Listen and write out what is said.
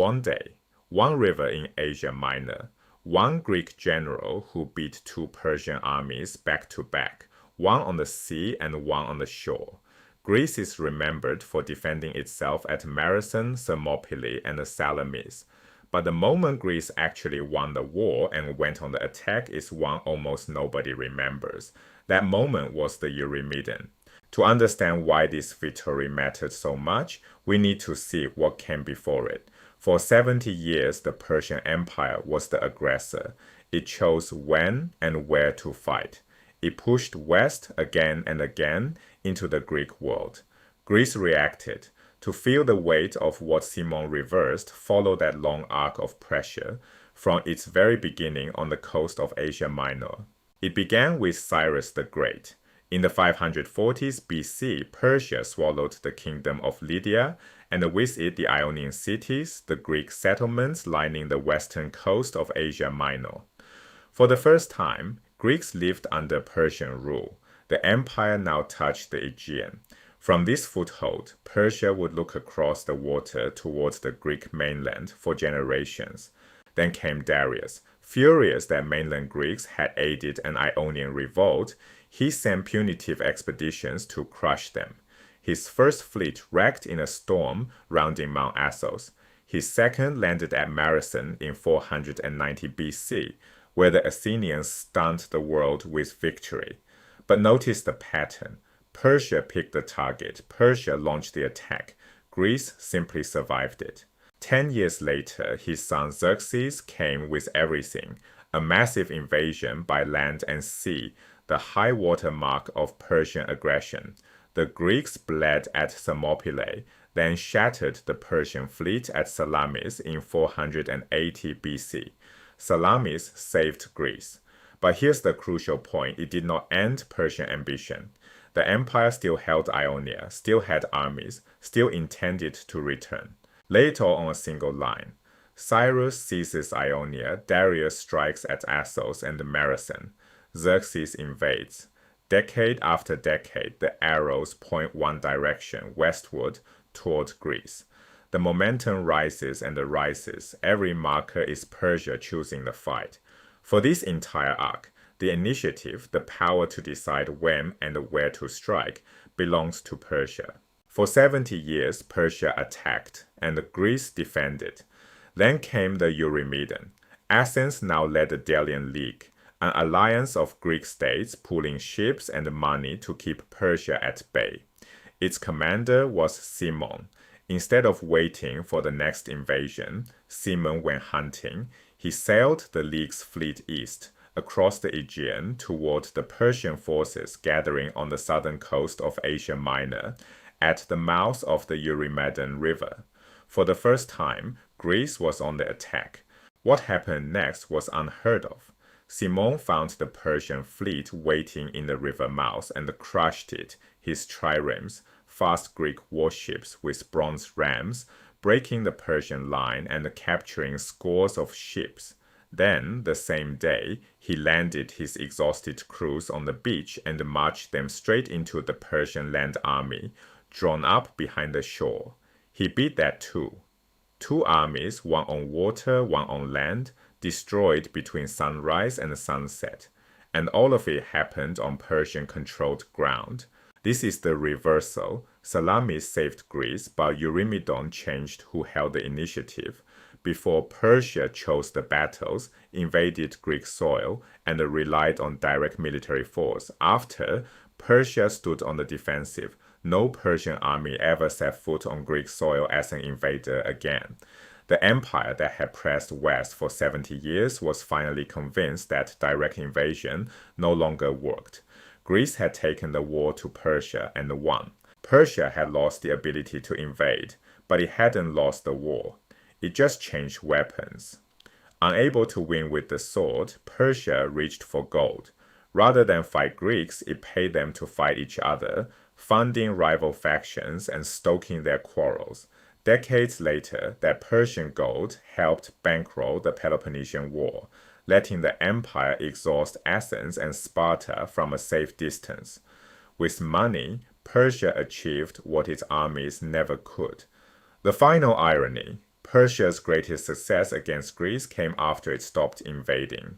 One day, one river in Asia Minor, one Greek general who beat two Persian armies back to back, one on the sea and one on the shore. Greece is remembered for defending itself at Marathon, Thermopylae, and Salamis. But the moment Greece actually won the war and went on the attack is one almost nobody remembers. That moment was the Eurymedon. To understand why this victory mattered so much, we need to see what came before it. For 70 years, the Persian Empire was the aggressor. It chose when and where to fight. It pushed west again and again into the Greek world. Greece reacted. To feel the weight of what Cimon reversed, follow that long arc of pressure from its very beginning on the coast of Asia Minor. It began with Cyrus the Great. In the 540s BC, Persia swallowed the kingdom of Lydia, and with it the Ionian cities, the Greek settlements lining the western coast of Asia Minor. For the first time, Greeks lived under Persian rule. The empire now touched the Aegean. From this foothold, Persia would look across the water towards the Greek mainland for generations. Then came Darius. Furious that mainland Greeks had aided an Ionian revolt, he sent punitive expeditions to crush them. His first fleet wrecked in a storm rounding Mount Athos. His second landed at Marathon in 490 BC, where the Athenians stunned the world with victory. But notice the pattern. Persia picked the target. Persia launched the attack. Greece simply survived it. 10 years later, his son Xerxes came with everything, a massive invasion by land and sea, the high water mark of Persian aggression. The Greeks bled at Thermopylae, then shattered the Persian fleet at Salamis in 480 BC. Salamis saved Greece. But here's the crucial point. It did not end Persian ambition. The empire still held Ionia, still had armies, still intended to return. Lay it all on a single line. Cyrus seizes Ionia, Darius strikes at Assos and Marathon. Xerxes invades. Decade after decade, the arrows point one direction, westward, toward Greece. The momentum rises and rises. Every marker is Persia choosing the fight. For this entire arc, the initiative, the power to decide when and where to strike, belongs to Persia. For 70 years, Persia attacked, and Greece defended. Then came the Eurymedon. Athens now led the Delian League, an alliance of Greek states pooling ships and money to keep Persia at bay. Its commander was Cimon. Instead of waiting for the next invasion, Cimon went hunting. He sailed the League's fleet east, across the Aegean toward the Persian forces gathering on the southern coast of Asia Minor, at the mouth of the Eurymedon River. For the first time, Greece was on the attack. What happened next was unheard of. Cimon found the Persian fleet waiting in the river mouth and crushed it, his triremes, fast Greek warships with bronze rams, breaking the Persian line and capturing scores of ships. Then, the same day, he landed his exhausted crews on the beach and marched them straight into the Persian land army, drawn up behind the shore. He beat that too. Two armies, one on water, one on land, destroyed between sunrise and sunset. And all of it happened on Persian-controlled ground. This is the reversal. Salamis saved Greece, but Eurymedon changed who held the initiative. Before, Persia chose the battles, invaded Greek soil, and relied on direct military force. After, Persia stood on the defensive. No Persian army ever set foot on Greek soil as an invader again. The empire that had pressed west for 70 years was finally convinced that direct invasion no longer worked. Greece had taken the war to Persia and won. Persia had lost the ability to invade, but it hadn't lost the war. It just changed weapons. Unable to win with the sword, Persia reached for gold. Rather than fight Greeks, it paid them to fight each other, funding rival factions and stoking their quarrels. Decades later, that Persian gold helped bankroll the Peloponnesian War, letting the empire exhaust Athens and Sparta from a safe distance. With money, Persia achieved what its armies never could. The final irony: Persia's greatest success against Greece came after it stopped invading.